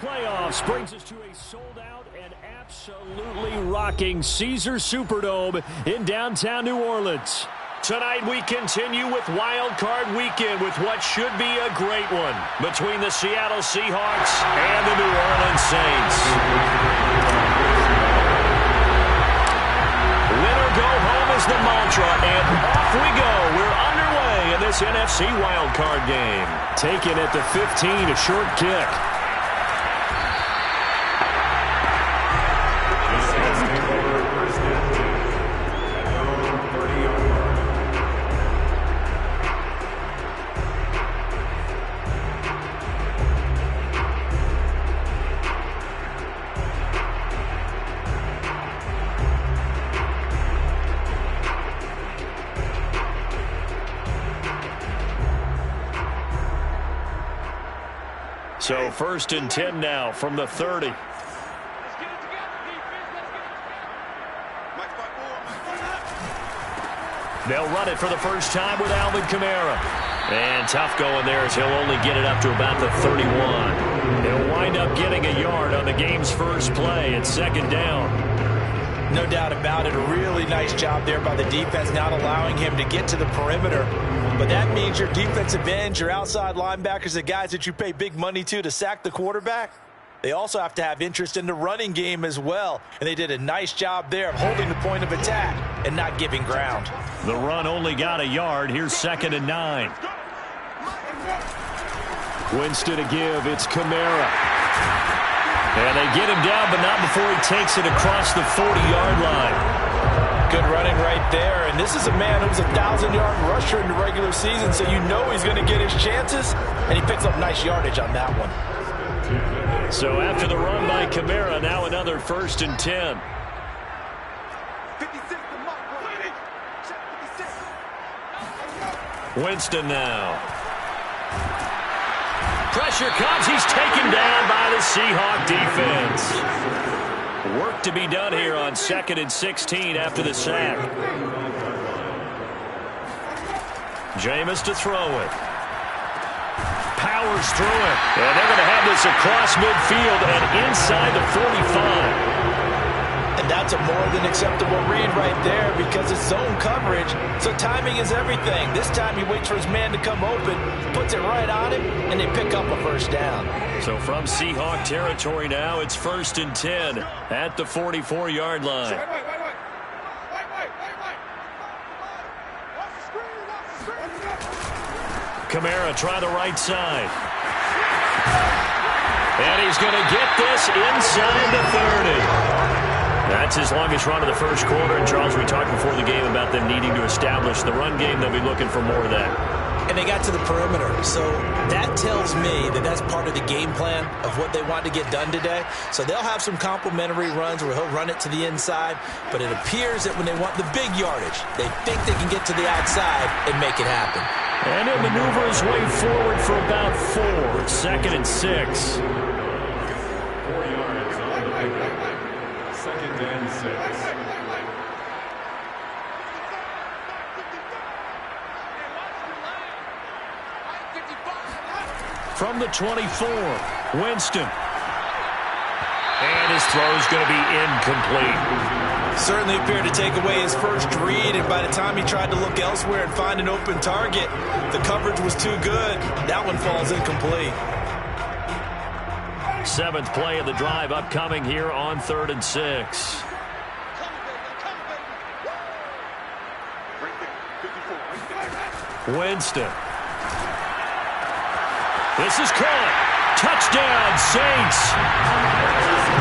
Playoffs brings us to a sold-out and absolutely rocking Caesars Superdome in downtown New Orleans. Tonight we continue with Wild Card Weekend with what should be a great one between the Seattle Seahawks and the New Orleans Saints. Win or go home is the mantra, and off we go. We're underway in this NFC Wild Card game. Taken at the 15, a short kick. So 1st and 10 now from the 30. They'll run it for the first time with Alvin Kamara. And tough going there as he'll only get it up to about the 31. He'll wind up getting a yard on the game's first play. It's 2nd down. No doubt about it. A really nice job there by the defense, not allowing him to get to the perimeter. But that means your defensive ends, your outside linebackers, the guys that you pay big money to sack the quarterback, they also have to have interest in the running game as well. And they did a nice job there of holding the point of attack and not giving ground. The run only got a yard. Here's 2nd and 9. Winston to give. It's Kamara. And they get him down, but not before he takes it across the 40-yard line. Good running right there. And this is a man who was a 1,000-yard rusher in the regular season, so you know he's going to get his chances, and he picks up nice yardage on that one. So after the run by Kamara, now another 1st and 10. Winston now. Pressure comes. He's taken down by the Seahawk defense. Work to be done here on 2nd and 16 after the sack. Jameis to throw it. Powers through it. And they're going to have this across midfield and inside the 45. And that's a more than acceptable read right there because it's zone coverage, so timing is everything. This time he waits for his man to come open, puts it right on him, and they pick up a 1st down. So from Seahawk territory now, it's 1st and 10 at the 44-yard line. Kamara try the right side. And he's going to get this inside the 30. That's his longest run of the first quarter. And, Charles, we talked before the game about them needing to establish the run game. They'll be looking for more of that. And they got to the perimeter. So that tells me that that's part of the game plan of what they want to get done today. So they'll have some complementary runs where he'll run it to the inside. But it appears that when they want the big yardage, they think they can get to the outside and make it happen. And he'll maneuver his way forward for about 4. 2nd and 6. 4 yards on the pickup. 2nd and 6. From the 24, Winston. And his throw is going to be incomplete. Certainly appeared to take away his first read, and by the time he tried to look elsewhere and find an open target, the coverage was too good. That one falls incomplete. 7th play of the drive upcoming here on 3rd and 6. Winston. This is caught. Touchdown, Saints.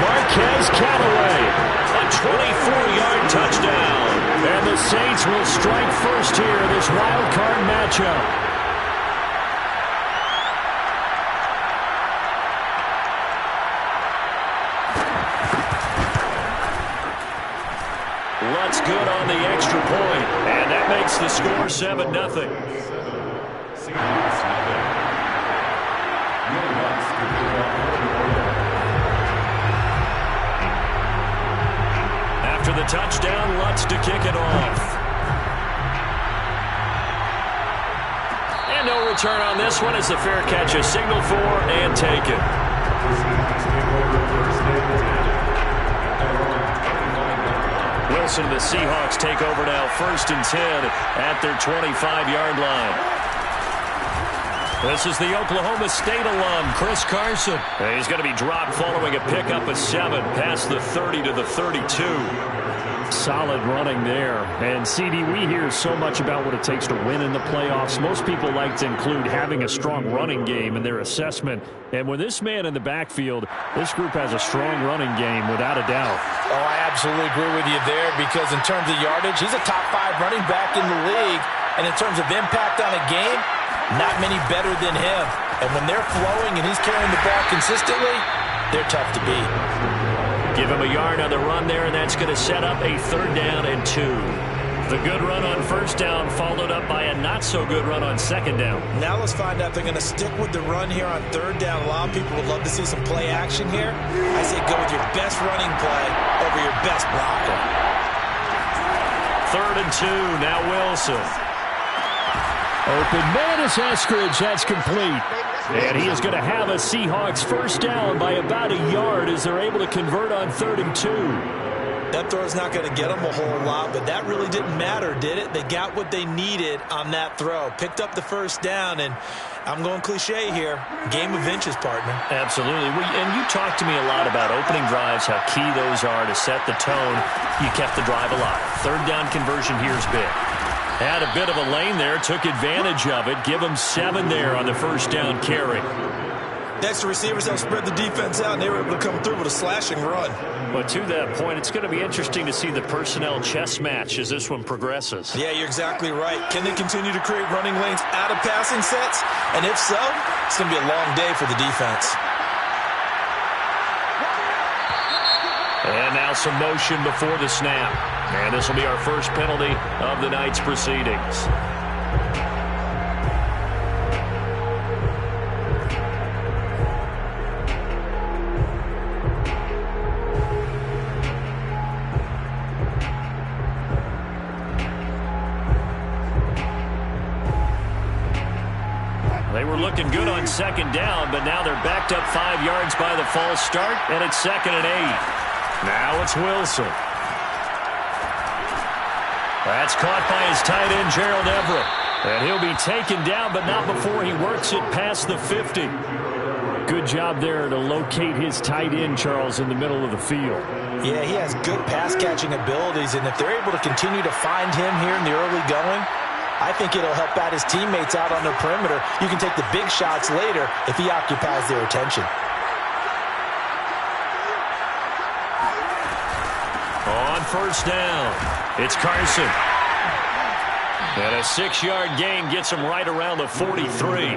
Marquez Callaway. A 24-yard touchdown. And the Saints will strike first here in this wild card matchup. Lutz good on the extra point, and that makes the score 7-0. After the touchdown, Lutz to kick it off. And no return on this one as the fair catch is signaled for and taken. Wilson and the Seahawks take over now, 1st and 10 at their 25-yard line. This is the Oklahoma State alum, Chris Carson. And he's going to be dropped following a pickup of 7 past the 30 to the 32. Solid running there. And, CD, we hear so much about what it takes to win in the playoffs. Most people like to include having a strong running game in their assessment. And with this man in the backfield, this group has a strong running game without a doubt. Oh, I absolutely agree with you there because in terms of yardage, he's a top 5 running back in the league. And in terms of impact on a game, not many better than him. And when they're flowing and he's carrying the ball consistently, they're tough to beat. Give him a yard on the run there, and that's going to set up a 3rd down and 2. The good run on 1st down followed up by a not-so-good run on 2nd down. Now let's find out if they're going to stick with the run here on 3rd down. A lot of people would love to see some play action here. I say go with your best running play over your best blocker. 3rd and 2, now Wilson. Open man is Eskridge. That's complete. And he is going to have a Seahawks 1st down by about a yard as they're able to convert on 3rd and 2. That throw's not going to get them a whole lot, but that really didn't matter, did it? They got what they needed on that throw. Picked up the 1st down, and I'm going cliche here. Game of inches, partner. Absolutely. And you talked to me a lot about opening drives, how key those are to set the tone. You kept the drive alive. 3rd down conversion here is big. Had a bit of a lane there, took advantage of it. Give him 7 there on the 1st down carry. Next, the receivers have spread the defense out, and they were able to come through with a slashing run. But to that point, it's going to be interesting to see the personnel chess match as this one progresses. Yeah, you're exactly right. Can they continue to create running lanes out of passing sets? And if so, it's going to be a long day for the defense. And now some motion before the snap. And this will be our first penalty of the night's proceedings. They were looking good on 2nd down, but now they're backed up 5 yards by the false start, and it's 2nd and 8. Now it's Wilson. That's caught by his tight end, Gerald Everett. And he'll be taken down, but not before he works it past the 50. Good job there to locate his tight end, Charles, in the middle of the field. Yeah, he has good pass-catching abilities, and if they're able to continue to find him here in the early going, I think it'll help out his teammates out on the perimeter. You can take the big shots later if he occupies their attention. On 1st down, it's Carson. And a 6-yard gain gets him right around the 43. All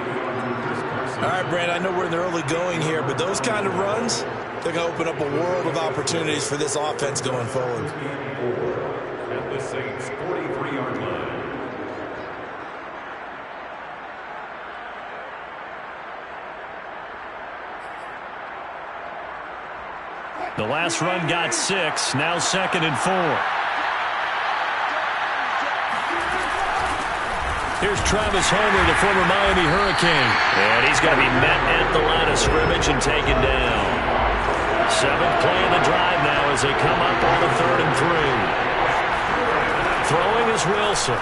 right, Brand, I know we're in the early going here, but those kind of runs, they're going to open up a world of opportunities for this offense going forward. At the Saints' 43-yard line. The last run got 6, now 2nd and 4. Here's Travis Homer, the former Miami Hurricane. And he's going to be met at the line of scrimmage and taken down. 7th play of the drive now as they come up on the 3rd and 3. Throwing is Wilson.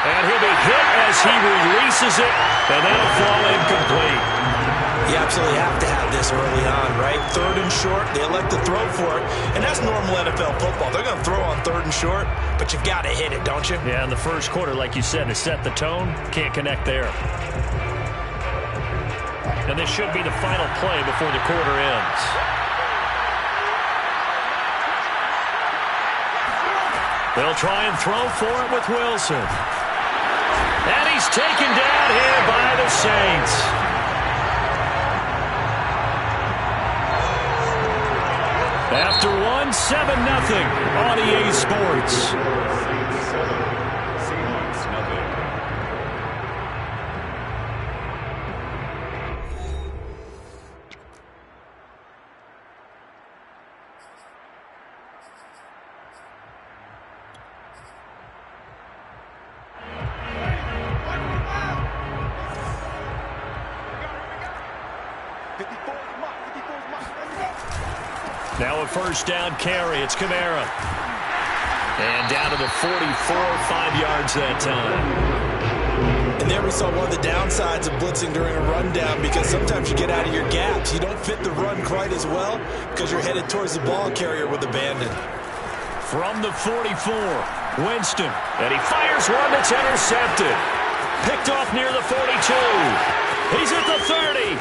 And he'll be hit as he releases it, and that'll fall incomplete. You absolutely have to have this early on, right? 3rd and short, they elect to throw for it, and that's normal NFL football. They're going to throw on 3rd and short, but you got to hit it, don't you? Yeah, in the first quarter, like you said, to set the tone, can't connect there. And this should be the final play before the quarter ends. They'll try and throw for it with Wilson. And he's taken down here by the Saints. After 1, 7-0 on EA Sports. Saints 7, Seahawks nothing. Now a first down carry. It's Kamara. And down to the 44, 5 yards that time. And there we saw one of the downsides of blitzing during a rundown, because sometimes you get out of your gaps. You don't fit the run quite as well because you're headed towards the ball carrier with abandon. From the 44, Winston. And he fires one that's intercepted. Picked off near the 42. He's at the 30.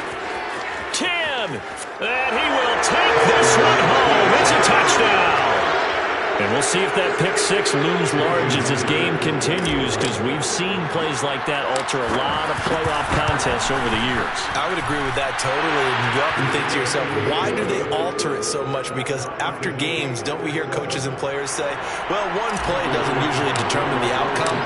10. And he will take this one home. It's a touchdown. And we'll see if that pick six looms large as this game continues, because we've seen plays like that alter a lot of playoff contests over the years. I would agree with that totally. And you often think to yourself, why do they alter it so much? Because after games, don't we hear coaches and players say, well, one play doesn't usually determine the outcome?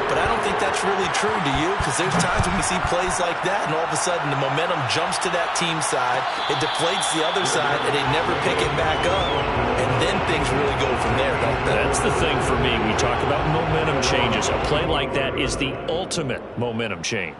But I don't think that's really true, do you? Because there's times when we see plays like that, and all of a sudden the momentum jumps to that team side, it deflates the other side, and they never pick it back up. And then things really go from there, don't they? That's the thing for me. We talk about momentum changes. A play like that is the ultimate momentum change.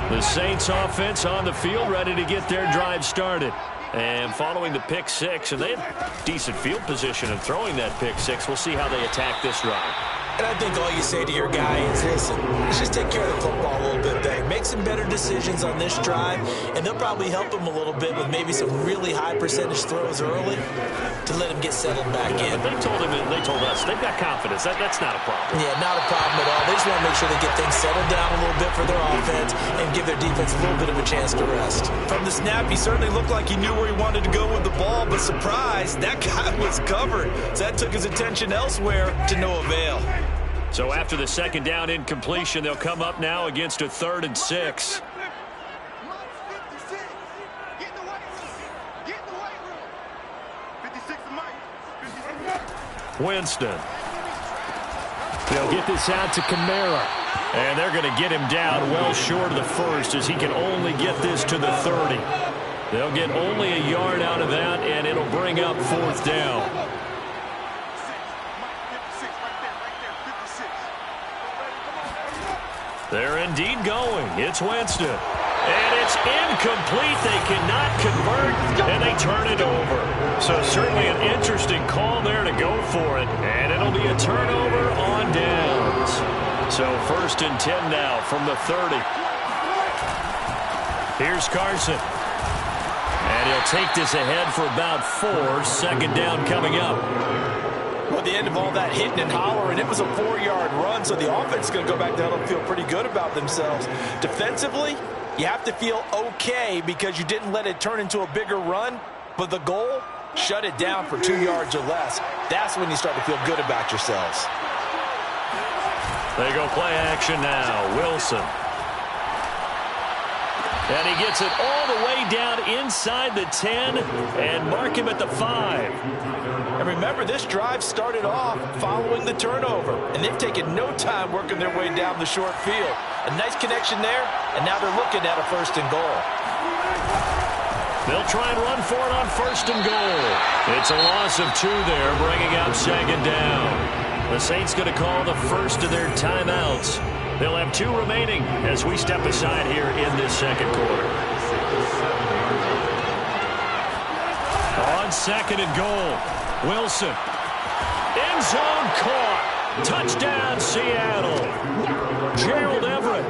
The Saints offense on the field, ready to get their drive started. And following the pick six, and they have decent field position in throwing that pick six. We'll see how they attack this drive. And I think all you say to your guy is, listen, let's just take care of the football a little bit there. Make some better decisions on this drive, and they'll probably help him a little bit with maybe some really high percentage throws early to let him get settled back in. But they told us they've got confidence. That's not a problem. Yeah, not a problem at all. They just want to make sure they get things settled down a little bit for their offense and give their defense a little bit of a chance to rest. From the snap, he certainly looked like he knew where he wanted to go with the ball, but surprise, that guy was covered. So that took his attention elsewhere to no avail. So after the second down incompletion, they'll come up now against a 3rd and 6. Winston. They'll get this out to Kamara. And they're going to get him down well short of the first, as he can only get this to the 30. They'll get only a yard out of that, and it'll bring up 4th down. They're indeed going. It's Winston. And it's incomplete. They cannot convert, and they turn it over. So certainly an interesting call there to go for it. And it'll be a turnover on downs. So 1st and 10 now from the 30. Here's Carson. And he'll take this ahead for about 4. 2nd down coming up. Well, at the end of all that hitting and hollering, it was a 4-yard run, so the offense is going to go back down and feel pretty good about themselves. Defensively, you have to feel okay because you didn't let it turn into a bigger run, but the goal, shut it down for 2 yards or less. That's when you start to feel good about yourselves. They go play action now. Wilson. And he gets it all the way down inside the 10 and mark him at the 5. And remember, this drive started off following the turnover, and they've taken no time working their way down the short field. A nice connection there, and now they're looking at a 1st and goal. They'll try and run for it on 1st and goal. It's a loss of 2 there, bringing up 2nd down. The Saints going to call the first of their timeouts. They'll have 2 remaining as we step aside here in this 2nd quarter. On 2nd and goal. Wilson. End zone caught. Touchdown, Seattle. Gerald Everett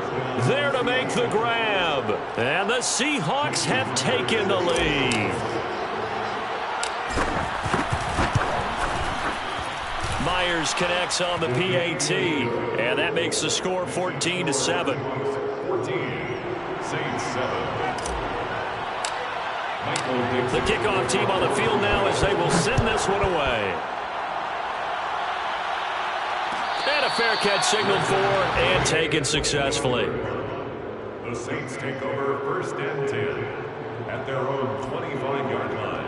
there to make the grab. And the Seahawks have taken the lead. Myers connects on the PAT. And that makes the score 14-7. 14, Saints 7. The kickoff team on the field now as they will send this one away. And a fair catch signaled for and taken successfully. The Saints take over 1st and 10 at their own 25-yard line.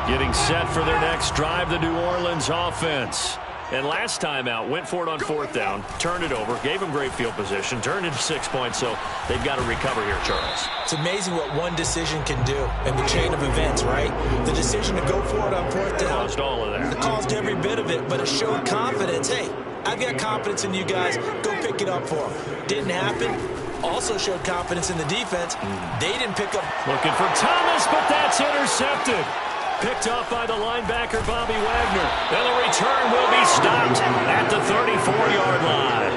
Getting set for their next drive, the New Orleans offense. And last time out, went for it on 4th down, turned it over, gave him great field position, turned into 6 points, so they've got to recover here, Charles. It's amazing what one decision can do in the chain of events, right? The decision to go for it on 4th down. Caused all of that. It caused every bit of it, but it showed confidence. Hey, I've got confidence in you guys. Go pick it up for them. Didn't happen. Also showed confidence in the defense. They didn't pick up. Looking for Thomas, but that's intercepted. Picked off by the linebacker, Bobby Wagner. And the return will be stopped at the 34-yard line.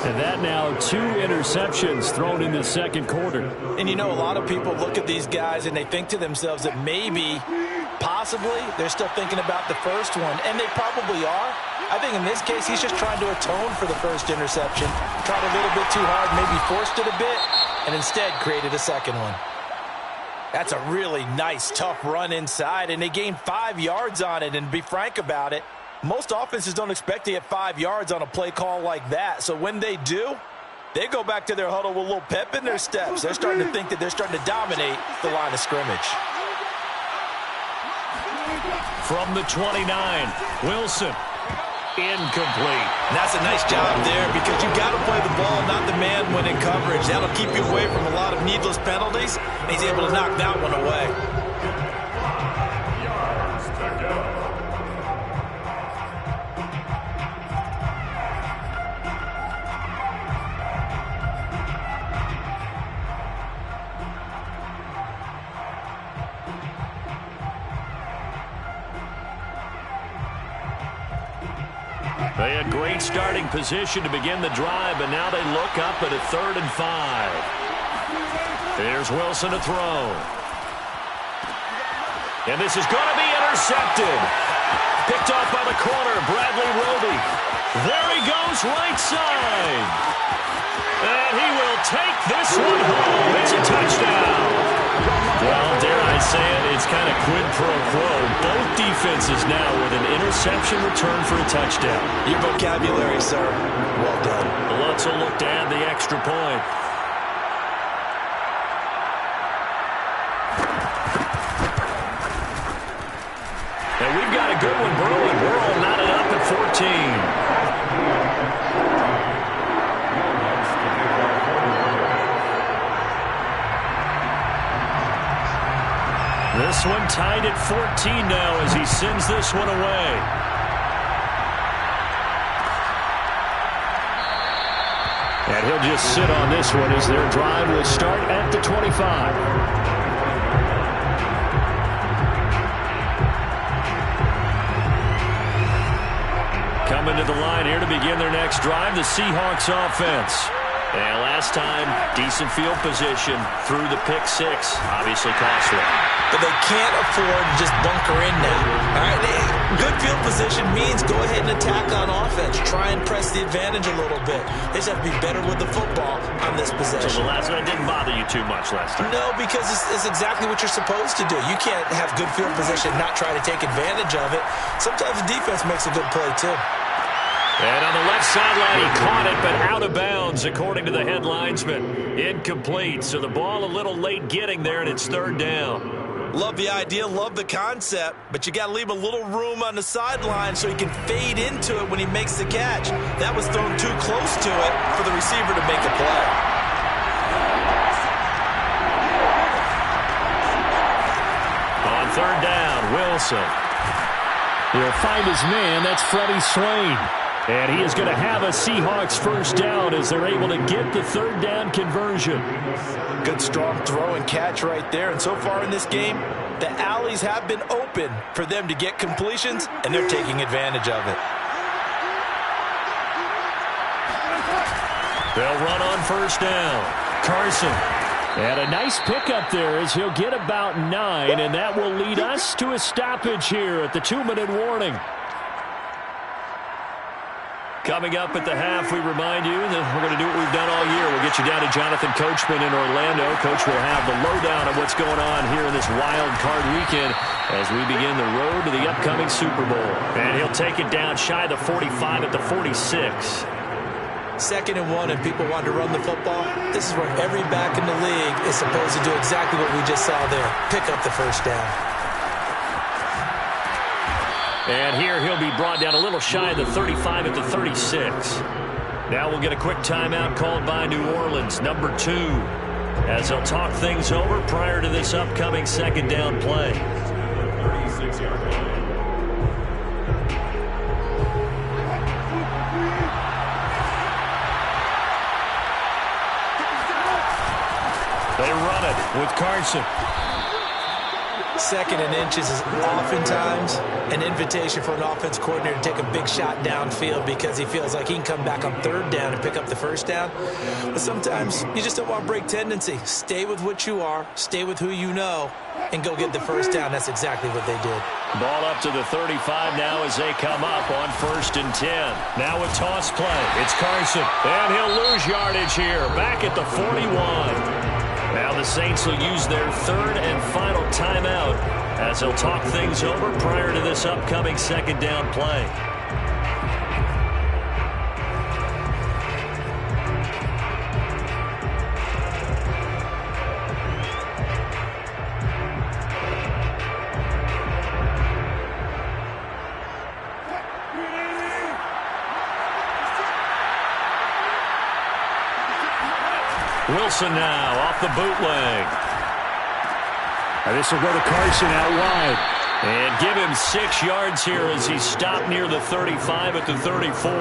And that now 2 interceptions thrown in the second quarter. And you know, a lot of people look at these guys and they think to themselves that maybe, possibly, they're still thinking about the first one. And they probably are. I think in this case, he's just trying to atone for the first interception. Tried a little bit too hard, maybe forced it a bit, and instead created a second one. That's a really nice, tough run inside, and they gained 5 yards on it. And to be frank about it, most offenses don't expect to get 5 yards on a play call like that. So when they do, they go back to their huddle with a little pep in their steps. They're starting to think that they're starting to dominate the line of scrimmage. From the 29, Wilson. Incomplete. And that's a nice job there because you got to play the ball, not the man when in coverage. That'll keep you away from a lot of needless penalties. And he's able to knock that one away. Yards to go. They had great starting position to begin the drive, but now they look up at a 3rd and 5. Here's Wilson to throw. And this is going to be intercepted. Picked off by the corner, Bradley Roby. There he goes, right side. And he will take this one home. It's a touchdown. Well, dare I say it, it's kind of quid pro quo. Both defenses now with an interception return for a touchdown. Your vocabulary, sir. Well done. Let's look to add the extra point. And we've got a good one brewing. We're all knotted up at 14. This one tied at 14 now as he sends this one away. And he'll just sit on this one as their drive will start at the 25. Coming to the line here to begin their next drive, the Seahawks offense. And last time, decent field position through the pick 6. Obviously costly. But they can't afford to just bunker in now. All right, good field position means go ahead and attack on offense. Try and press the advantage a little bit. They just have to be better with the football on this possession. So the last one didn't bother you too much last time? No, because it's exactly what you're supposed to do. You can't have good field position and not try to take advantage of it. Sometimes the defense makes a good play, too. And on the left sideline, he caught it, but out of bounds, according to the head linesman. Incomplete, so the ball a little late getting there, and it's 3rd down. Love the idea, love the concept, but you got to leave a little room on the sideline so he can fade into it when he makes the catch. That was thrown too close to it for the receiver to make a play. On 3rd down, Wilson. He'll find his man. That's Freddie Swain. And he is going to have a Seahawks first down as they're able to get the 3rd down conversion. Good strong throw and catch right there. And so far in this game, the alleys have been open for them to get completions, and they're taking advantage of it. They'll run on 1st down. Carson. And a nice pickup there as he'll get about 9, and that will lead us to a stoppage here at the 2-minute warning. Coming up at the half, we remind you that we're going to do what we've done all year. We'll get you down to Jonathan Coachman in Orlando. Coach will have the lowdown of what's going on here in this wild card weekend as we begin the road to the upcoming Super Bowl. And he'll take it down shy of the 45 at the 46. 2nd and 1, and people want to run the football. This is where every back in the league is supposed to do exactly what we just saw there. Pick up the first down. And here he'll be brought down a little shy of the 35 at the 36. Now we'll get a quick timeout called by New Orleans, number 2, as they'll talk things over prior to this upcoming second down play. 36-yard line. They run it with Carson. Second and inches is oftentimes an invitation for an offense coordinator to take a big shot downfield because he feels like he can come back on third down and pick up the first down. But sometimes you just don't want to break tendency. Stay with what you are, stay with who you know, and go get the first down. That's exactly what they did. Ball up to the 35 now as they come up on 1st and 10. Now a toss play. It's Carson. And he'll lose yardage here. Back at the 41. Now the Saints will use their 3rd and final timeout as they'll talk things over prior to this upcoming second down play. Wilson now off the bootleg. And this will go to Carson out wide. And give him 6 yards here as he stopped near the 35 at the 34.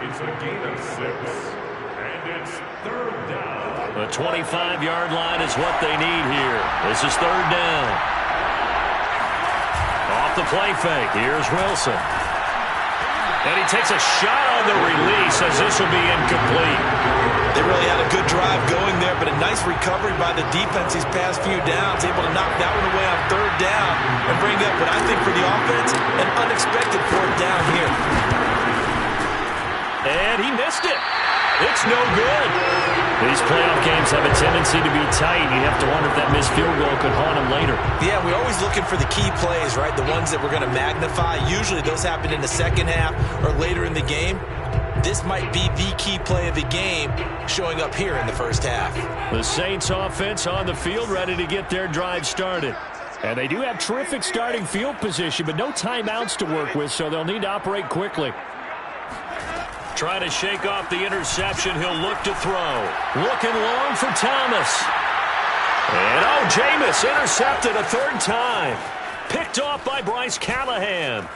It's a gain of 6. And it's 3rd down. The 25-yard line is what they need here. This is 3rd down. Off the play fake. Here's Wilson. And he takes a shot on the release as this will be incomplete. They really had a good drive going there, but a nice recovery by the defense these past few downs, able to knock that one away on 3rd down and bring up what I think for the offense, an unexpected 4th down here. And he missed it. It's no good. These playoff games have a tendency to be tight. You have to wonder if that missed field goal could haunt him later. Yeah, we're always looking for the key plays, right? The ones that we're going to magnify. Usually those happen in the second half or later in the game. This might be the key play of the game showing up here in the first half. The Saints offense on the field ready to get their drive started. And they do have terrific starting field position, but no timeouts to work with, so they'll need to operate quickly. Trying to shake off the interception. He'll look to throw. Looking long for Thomas. And Jameis intercepted a 3rd time. Picked off by Bryce Callahan.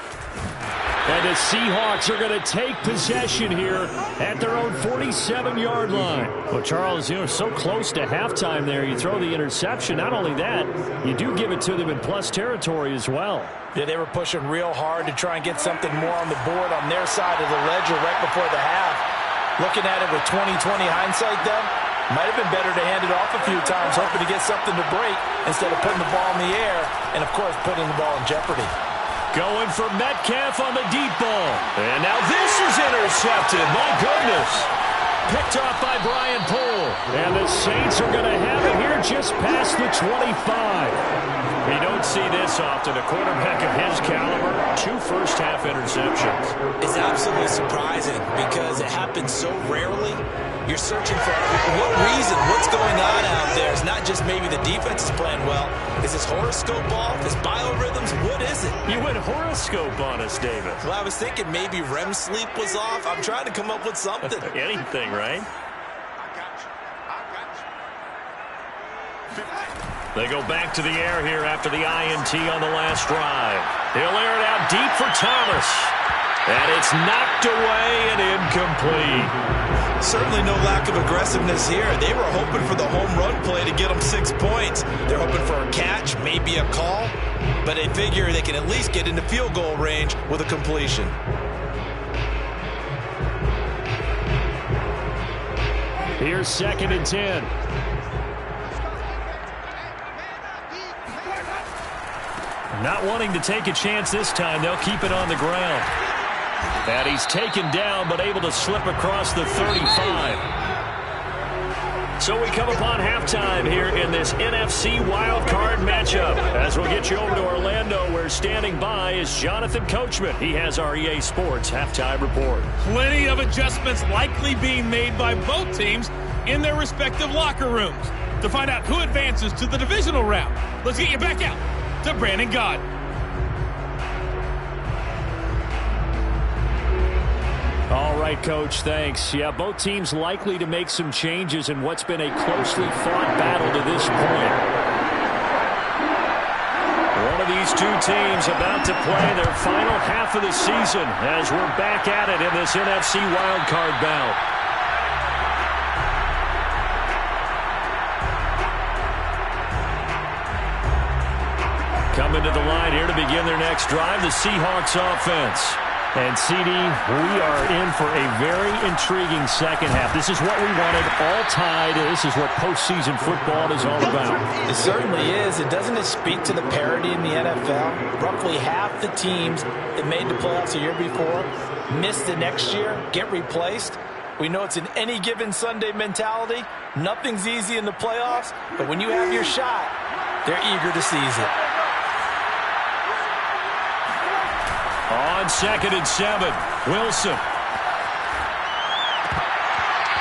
And the Seahawks are going to take possession here at their own 47-yard line. Well, Charles, so close to halftime there. You throw the interception. Not only that, you do give it to them in plus territory as well. Yeah, they were pushing real hard to try and get something more on the board on their side of the ledger right before the half. Looking at it with 20/20 hindsight, though, might have been better to hand it off a few times, hoping to get something to break instead of putting the ball in the air and, of course, putting the ball in jeopardy. Going for Metcalf on the deep ball. And now this is intercepted. My goodness. Picked off by Brian Poole. And the Saints are going to have it here just past the 25. You don't see this often. A quarterback of his caliber, 2 first-half interceptions. It's absolutely surprising because it happens so rarely. You're searching for what reason, what's going on out there. It's not just maybe the defense is playing well. Is his horoscope off? His biorhythms? What is it? You went horoscope on us, David. Well, I was thinking maybe REM sleep was off. I'm trying to come up with something. Anything, right? They go back to the air here after the INT on the last drive. He'll air it out deep for Thomas. And it's knocked away and incomplete. Certainly no lack of aggressiveness here. They were hoping for the home run play to get them 6 points. They're hoping for a catch, maybe a call, but they figure they can at least get into field goal range with a completion. Here's 2nd and 10. Not wanting to take a chance this time, they'll keep it on the ground. And he's taken down, but able to slip across the 35. So we come upon halftime here in this NFC wildcard matchup. As we'll get you over to Orlando, where standing by is Jonathan Coachman. He has our EA Sports halftime report. Plenty of adjustments likely being made by both teams in their respective locker rooms. To find out who advances to the divisional round, let's get you back out to Brandon Gaudin. All right, Coach, thanks. Yeah, both teams likely to make some changes in what's been a closely fought battle to this point. One of these two teams about to play their final half of the season as we're back at it in this NFC wildcard bout. Coming to the line here to begin their next drive, the Seahawks offense. And, CD, we are in for a very intriguing second half. This is what we wanted, all tied. This is what postseason football is all about. It certainly is. Doesn't it speak to the parity in the NFL? Roughly half the teams that made the playoffs a year before miss the next year, get replaced. We know it's an any given Sunday mentality. Nothing's easy in the playoffs, but when you have your shot, they're eager to seize it. On 2nd and 7, Wilson.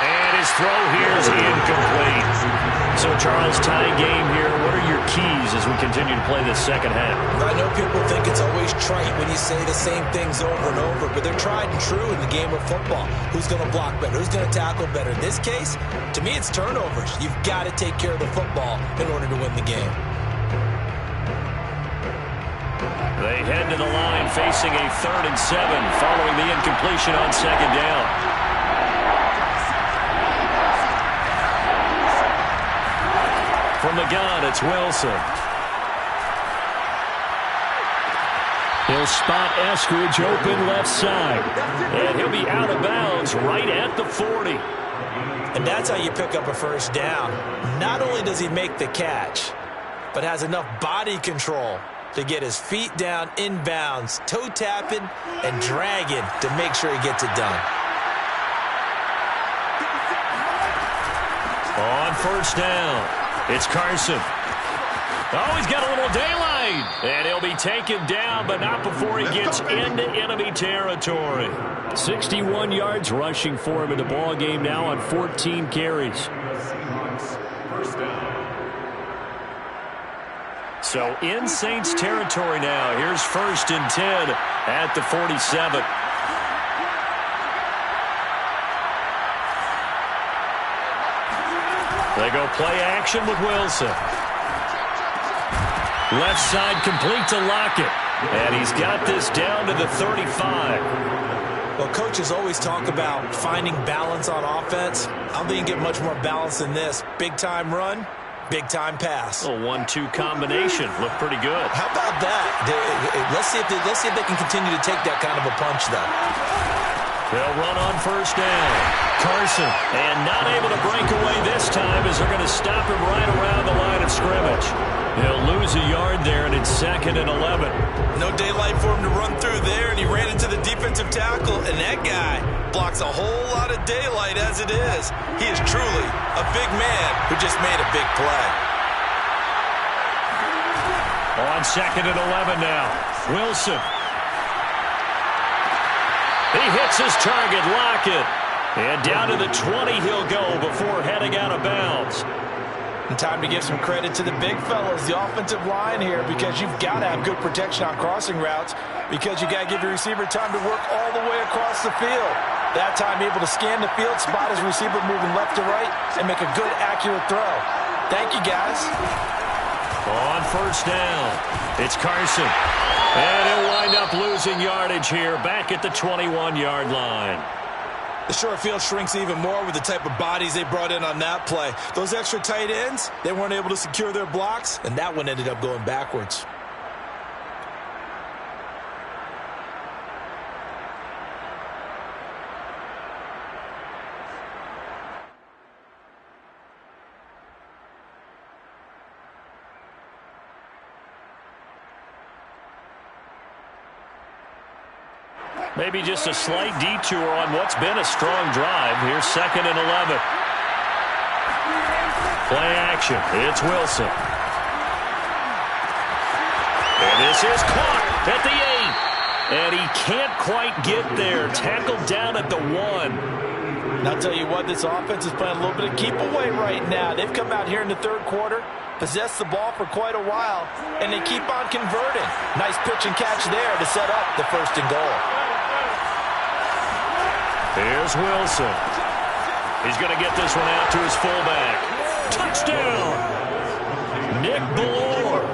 And his throw here is incomplete. So, Charles, tie game here. What are your keys as we continue to play this second half? I know people think it's always trite when you say the same things over and over, but they're tried and true in the game of football. Who's going to block better? Who's going to tackle better? In this case, to me, it's turnovers. You've got to take care of the football in order to win the game. They head to the line facing a 3rd and 7 following the incompletion on 2nd down. From the gun, it's Wilson. He'll spot Eskridge open left side. And he'll be out of bounds right at the 40. And that's how you pick up a first down. Not only does he make the catch, but has enough body control to get his feet down inbounds, toe tapping and dragging to make sure he gets it done. On 1st down, it's Carson. Oh, he's got a little daylight. And he'll be taken down, but not before he gets into enemy territory. 61 yards rushing for him in the ball game now on 14 carries. First down. So in Saints territory now. Here's 1st and 10 at the 47. They go play action with Wilson. Left side complete to Lockett. And he's got this down to the 35. Well, coaches always talk about finding balance on offense. I don't think you get much more balance than this. Big-time run, big-time pass. A 1-2 combination. Looked pretty good. How about that? Let's see if they can continue to take that kind of a punch, though. They'll run on 1st down. Carson. And not able to break away this time as they're going to stop him right around the line of scrimmage. He'll lose a yard there, and it's 2nd and 11. No daylight for him to run through there, and he ran into the defensive tackle, and that guy blocks a whole lot of daylight as it is. He is truly a big man who just made a big play. On 2nd and 11 now. Wilson. He hits his target, Lockett. And down to the 20 he'll go before heading out of bounds. And time to give some credit to the big fellas, the offensive line here, because you've got to have good protection on crossing routes, because you got to give your receiver time to work all the way across the field. That time able to scan the field, spot his receiver moving left to right, and make a good, accurate throw. Thank you, guys. On 1st down, it's Carson. And he'll wind up losing yardage here back at the 21-yard line. The short field shrinks even more with the type of bodies they brought in on that play. Those extra tight ends, they weren't able to secure their blocks, and that one ended up going backwards. Maybe just a slight detour on what's been a strong drive. Here's 2nd and 11. Play action. It's Wilson. And this is caught at the 8. And he can't quite get there. Tackled down at the 1. And I'll tell you what, this offense is playing a little bit of keep away right now. They've come out here in the 3rd quarter, possessed the ball for quite a while, and they keep on converting. Nice pitch and catch there to set up the 1st and goal. Here's Wilson. He's going to get this one out to his fullback. Touchdown! Nick Ballore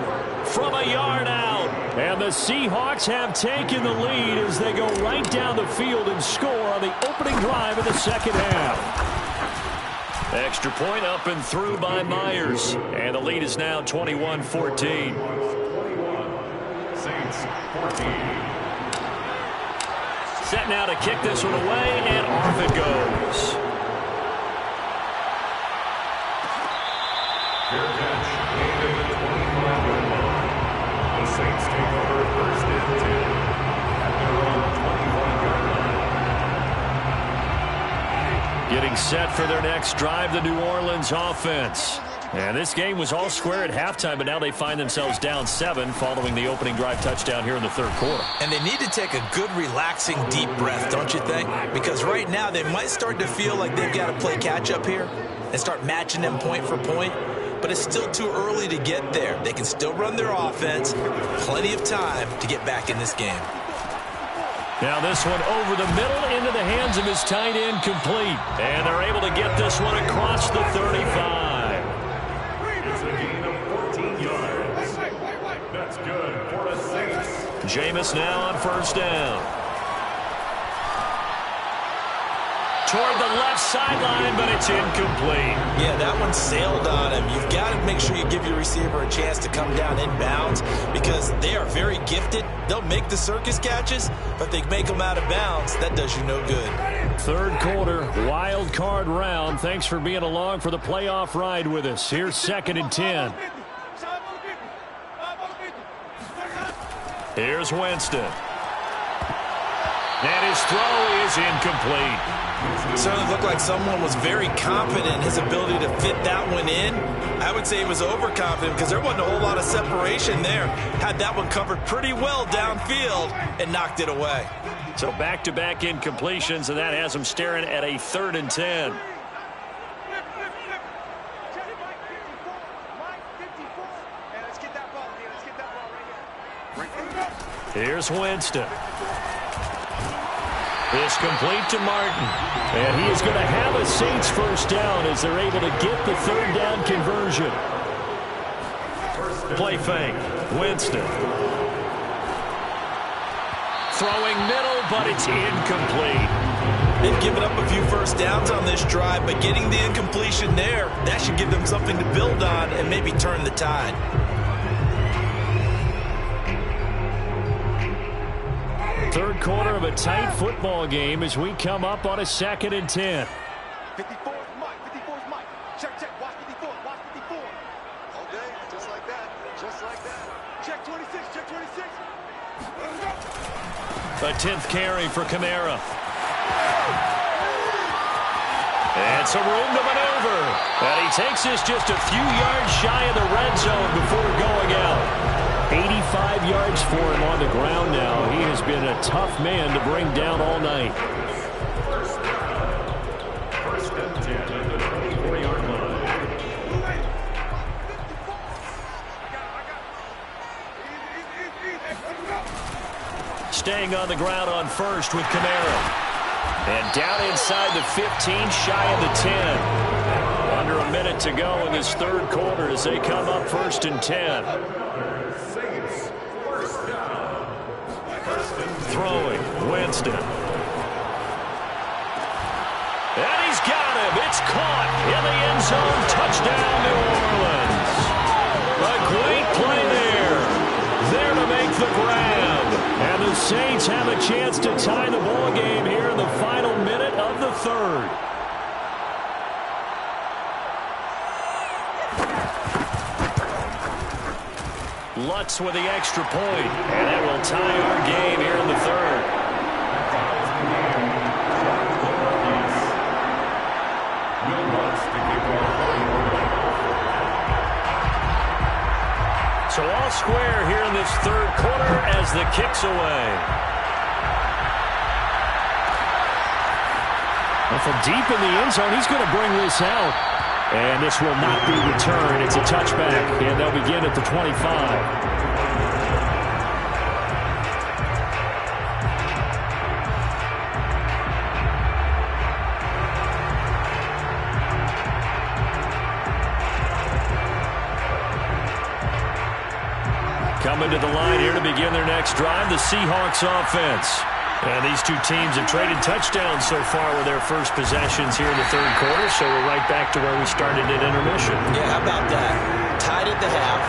from a yard out. And the Seahawks have taken the lead as they go right down the field and score on the opening drive of the second half. Extra point up and through by Myers. And the lead is now 21-14. Saints 14. Set now to kick this one away, and off it goes. Fair catch, gain of the 25-yard line. The Saints take over first and 10 at their own 21-yard line. Getting set for their next drive, the New Orleans offense. And this game was all square at halftime, but now they find themselves down 7 following the opening drive touchdown here in the third quarter. And they need to take a good, relaxing, deep breath, don't you think? Because right now they might start to feel like they've got to play catch-up here and start matching them point for point. But it's still too early to get there. They can still run their offense. Plenty of time to get back in this game. Now this one over the middle into the hands of his tight end, complete. And they're able to get this one across the 35. It's a gain of 14 yards. That's good for the Saints. Jameis now on first down. Toward the left sideline, but it's incomplete. Yeah, that one sailed on him. You've got to make sure you give your receiver a chance to come down inbounds because they are very gifted. They'll make the circus catches, but they make them out of bounds. That does you no good. Third quarter, wild card round. Thanks for being along for the playoff ride with us. Here's 2nd and 10. Here's Winston. And his throw is incomplete. It certainly looked like someone was very confident in his ability to fit that one in. I would say he was overconfident because there wasn't a whole lot of separation there. Had that one covered pretty well downfield and knocked it away. So back-to-back incompletions, and that has him staring at a 3rd and 10. Here's Winston. This complete to Martin. And he is going to have a Saints first down as they're able to get the 3rd down conversion. Play fake. Winston. Throwing middle, but it's incomplete. They've given up a few first downs on this drive, but getting the incompletion there, that should give them something to build on and maybe turn the tide. Third quarter of a tight football game as we come up on a 2nd and 10. 54 is Mike. 54 is Mike. Check, check. Watch 54. Watch 54. All day, just like that. Just like that. Check 26. Check 26. A 10th carry for Kamara. And some room to maneuver. And he takes this just a few yards shy of the red zone before going out. 85 yards for him on the ground now. He has been a tough man to bring down all night. First and 10 at the 24-yard line. Staying on the ground on first with Kamara. And down inside the 15, shy of the 10. Under a minute to go in this third quarter as they come up 1st and 10. Throwing, Winston. And he's got him. It's caught in the end zone. Touchdown, New Orleans. A great play there. There to make the grab. And the Saints have a chance to tie the ball game here in the final minute of the third. Lutz with the extra point, and that will tie our game here in the third. So all square here in this third quarter as the kick's away. Well, from deep in the end zone, he's going to bring this out. And this will not be returned. It's a touchback, and they'll begin at the 25. coming to the line here to begin their next drive, the Seahawks offense. And these two teams have traded touchdowns so far with their first possessions here in the third quarter, so we're right back to where we started at intermission. Yeah, how about that? Tied at the half,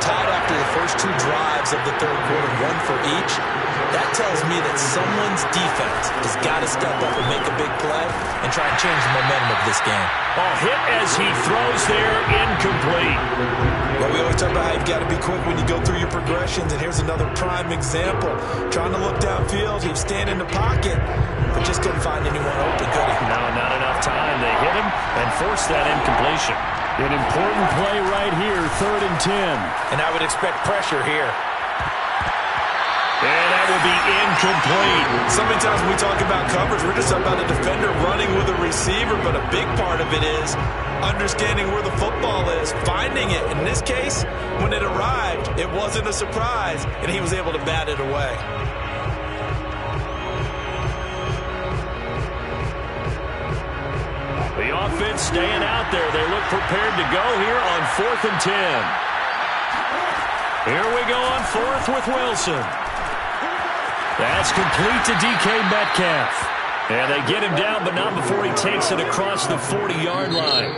tied after the first two drives of the third quarter, one for each. That tells me that someone's defense has got to step up and make a big play and try and change the momentum of this game. Ball hit as he throws there, incomplete. Well, we always talk about how you've got to be quick when you go through your progressions, and here's another prime example. Trying to look downfield, he was standing in the pocket, but just couldn't find anyone open, could he? No, not enough time. They hit him and forced that incompletion. An important play right here, 3rd and 10. And I would expect pressure here. And that will be incomplete. So many times when we talk about coverage, we're just talking about a defender running with a receiver, but a big part of it is understanding where the football is, finding it. In this case, when it arrived, it wasn't a surprise, and he was able to bat it away. The offense staying out there. They look prepared to go here on 4th and 10. Here we go on 4th with Wilson. That's complete to DK Metcalf. And they get him down, but not before he takes it across the 40-yard line.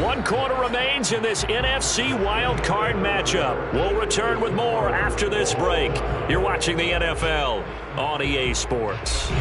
1 quarter remains in this NFC Wild Card matchup. We'll return with more after this break. You're watching the NFL on EA Sports.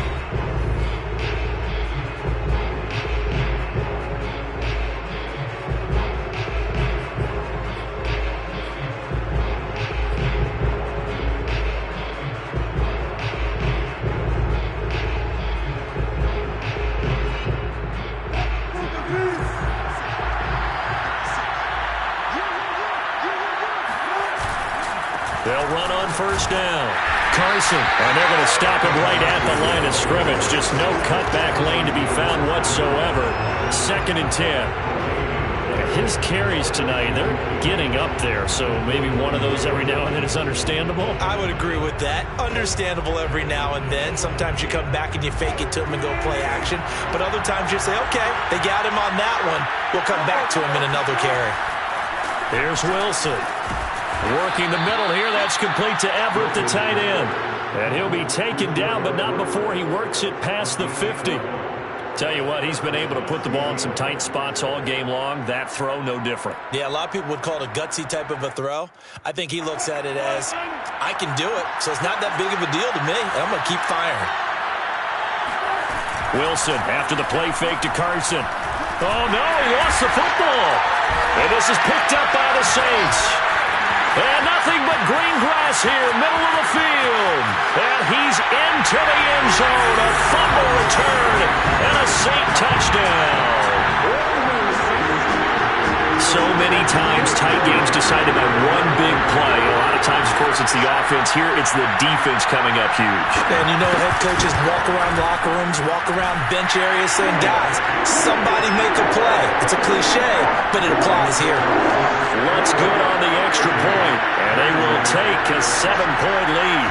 They'll run on 1st down. Carson, and they're going to stop him right at the line of scrimmage. Just no cutback lane to be found whatsoever. 2nd and 10. His carries tonight, they're getting up there, so maybe one of those every now and then is understandable. I would agree with that. Understandable every now and then. Sometimes you come back and you fake it to him and go play action. But other times you say, okay, they got him on that one. We'll come back to him in another carry. Here's Wilson. Working the middle here. That's complete to Everett, the tight end. And he'll be taken down, but not before he works it past the 50. Tell you what, he's been able to put the ball in some tight spots all game long. That throw, no different. Yeah, a lot of people would call it a gutsy type of a throw. I think he looks at it as, I can do it, so it's not that big of a deal to me, and I'm going to keep firing. Wilson after the play fake to Carson. Oh, no, he lost the football. And this is picked up by the Saints. And nothing but green grass here, middle of the field. And he's into the end zone. A fumble return and a Saint touchdown. So many times tight games decided by one big play. A lot of times, of course, it's the offense. Here, it's the defense coming up huge. And you know head coaches walk around locker rooms, walk around bench areas saying, guys, somebody make a play. It's a cliche, but it applies here. Looks good on the extra point, and they will take a 7-point lead.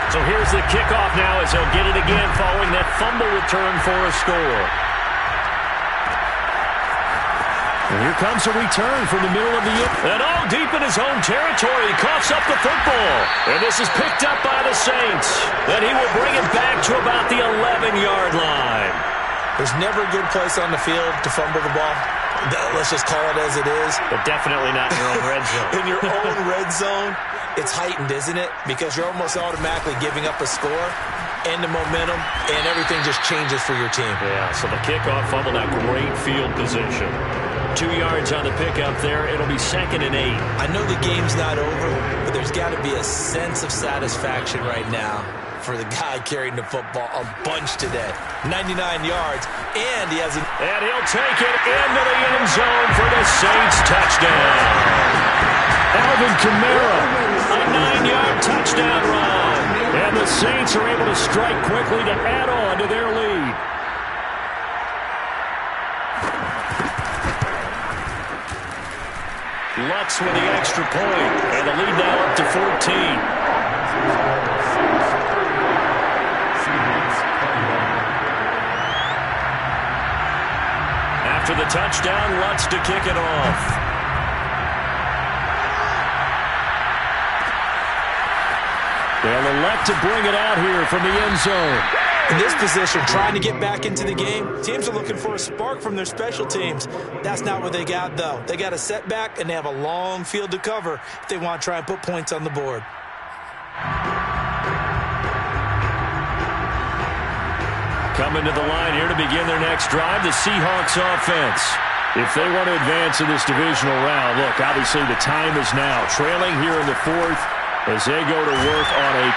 So here's the kickoff now as they'll get it again following that fumble return for a score. And here comes a return from the middle of the and all deep in his own territory. He coughs up the football. And this is picked up by the Saints. And he will bring it back to about the 11-yard line. There's never a good place on the field to fumble the ball. Let's just call it as it is. But definitely not in your own red zone. In your own red zone, it's heightened, isn't it? Because you're almost automatically giving up a score and the momentum, and everything just changes for your team. Yeah, so the kickoff fumble, that great field position. 2 yards on the pickup there. It'll be 2nd and 8. I know the game's not over, but there's got to be a sense of satisfaction right now for the guy carrying the football a bunch today. 99 yards, and he has and he'll take it into the end zone for the Saints touchdown. Alvin Kamara, a 9-yard touchdown run. And the Saints are able to strike quickly to add on to their lead. Lutz with the extra point, and the lead now up to 14. After the touchdown, Lutz to kick it off. They'll elect to bring it out here from the end zone. In this position, trying to get back into the game, teams are looking for a spark from their special teams. That's not what they got, though. They got a setback, and they have a long field to cover if they want to try and put points on the board. Coming to the line here to begin their next drive, the Seahawks offense. If they want to advance in this divisional round, look, obviously the time is now. Trailing here in the fourth as they go to work on a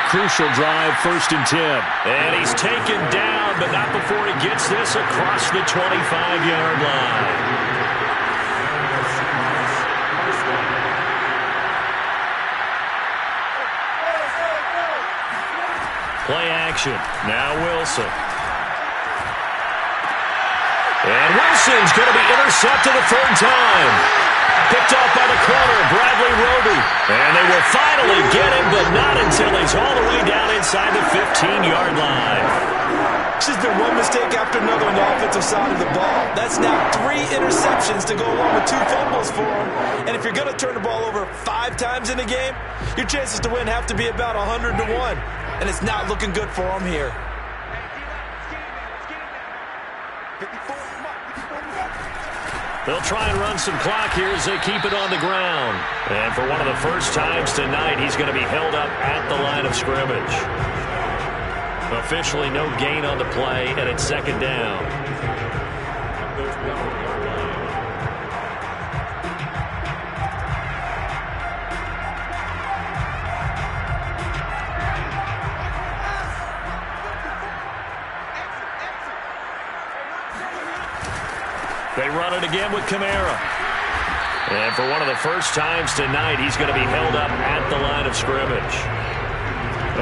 crucial drive, 1st and 10. And he's taken down, but not before he gets this across the 25-yard line. Play action. Now Wilson. And Wilson's going to be intercepted a 3rd time. Picked off by the corner, Bradley Roby. And they will finally get him, but not until he's all the way down inside the 15-yard line. It's just been one mistake after another on the offensive side of the ball. That's now 3 interceptions to go along with 2 fumbles for him. And if you're going to turn the ball over 5 times in a game, your chances to win have to be about 100 to 1. And it's not looking good for him here. They'll try and run some clock here as they keep it on the ground. And for one of the first times tonight, he's going to be held up at the line of scrimmage. Officially no gain on the play, and it's 2nd down. They run it again with Kamara. And for one of the first times tonight, he's going to be held up at the line of scrimmage.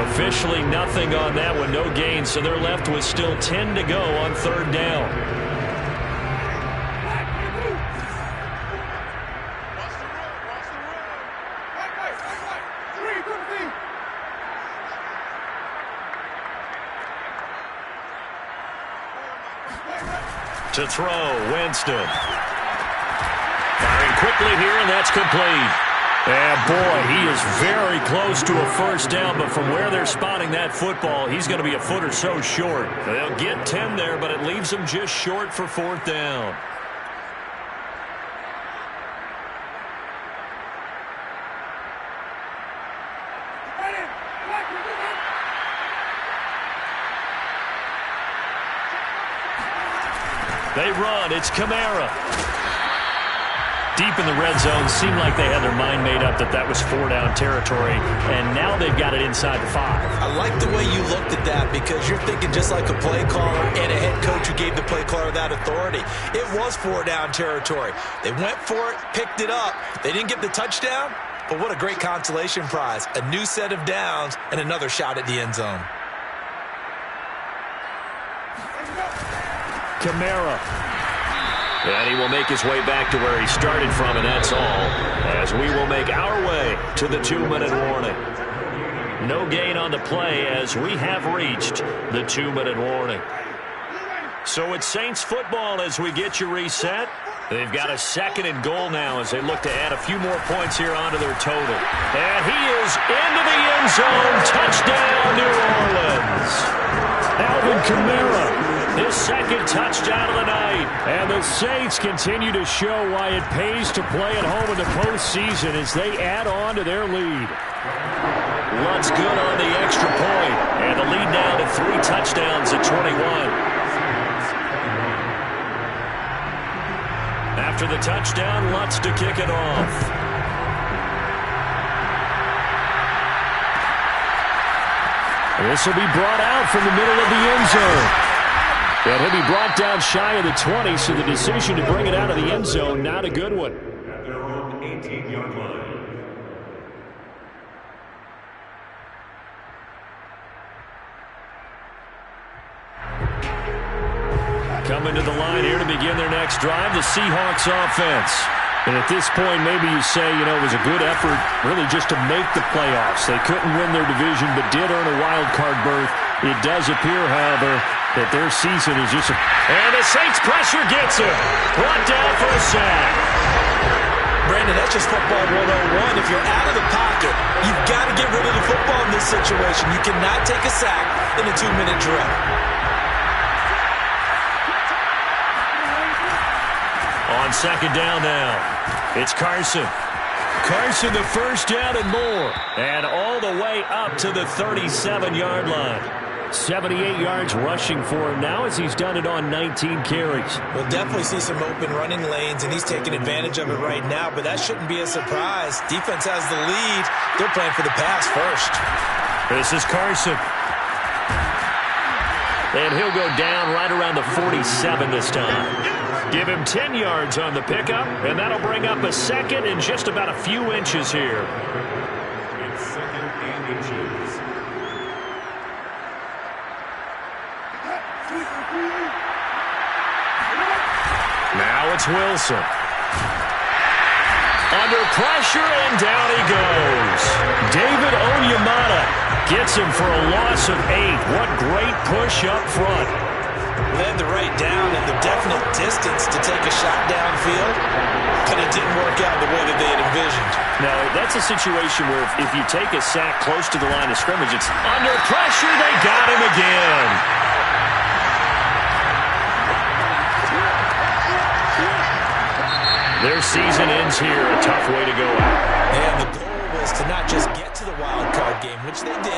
Officially nothing on that one, no gain, so they're left with still 10 to go on 3rd down. To throw, Winston. Firing quickly here, and that's complete. And boy, he is very close to a 1st down, but from where they're spotting that football, he's going to be a foot or so short. They'll get 10 there, but it leaves them just short for 4th down. They run. It's Kamara. Deep in the red zone, seemed like they had their mind made up that that was 4-down territory, and now they've got it inside the 5. I like the way you looked at that because you're thinking just like a play caller and a head coach who gave the play caller that authority. It was 4-down territory. They went for it, picked it up. They didn't get the touchdown, but what a great consolation prize. A new set of downs and another shot at the end zone. Kamara. And he will make his way back to where he started from, and that's all, as we will make our way to the 2-minute warning. No gain on the play as we have reached the 2-minute warning. So it's Saints football as we get you reset. They've got a 2nd and goal now as they look to add a few more points here onto their total. And he is into the end zone. Touchdown, New Orleans. Alvin Kamara. His 2nd touchdown of the night. And the Saints continue to show why it pays to play at home in the postseason as they add on to their lead. Lutz good on the extra point. And the lead now to 3 touchdowns at 21. After the touchdown, Lutz to kick it off. This will be brought out from the middle of the end zone. And he'll be brought down shy of the 20, so the decision to bring it out of the end zone, not a good one. At their own 18-yard line. Coming to the line here to begin their next drive, the Seahawks offense. And at this point, maybe you say, you know, it was a good effort really just to make the playoffs. They couldn't win their division, but did earn a wild card berth. It does appear, however, that their season is just And the Saints pressure gets him. Brought down for a sack. Brandon, that's just football 101. If you're out of the pocket, you've got to get rid of the football in this this situation. You cannot take a sack in a 2-minute drill. On second down now, it's Carson. Carson, the first down and more. And all the way up to the 37-yard line. 78 yards rushing for him now as he's done it on 19 carries. We'll definitely see some open running lanes, and he's taking advantage of it right now, but that shouldn't be a surprise. Defense has the lead. They're playing for the pass first. This is Carson. And he'll go down right around the 47 this time. Give him 10 yards on the pickup, and that'll bring up a second and just about a few inches here. It's second and inches. Now it's Wilson. Under pressure, and down he goes. David Onyemata gets him for a loss of 8. What great push up front. They had the right down and the definite distance to take a shot downfield, but it didn't work out the way that they had envisioned. Now, that's a situation where if you take a sack close to the line of scrimmage, it's under pressure. They got him again. Their season ends here. A tough way to go out. And the goal was to not just get to the wild card game, which they did.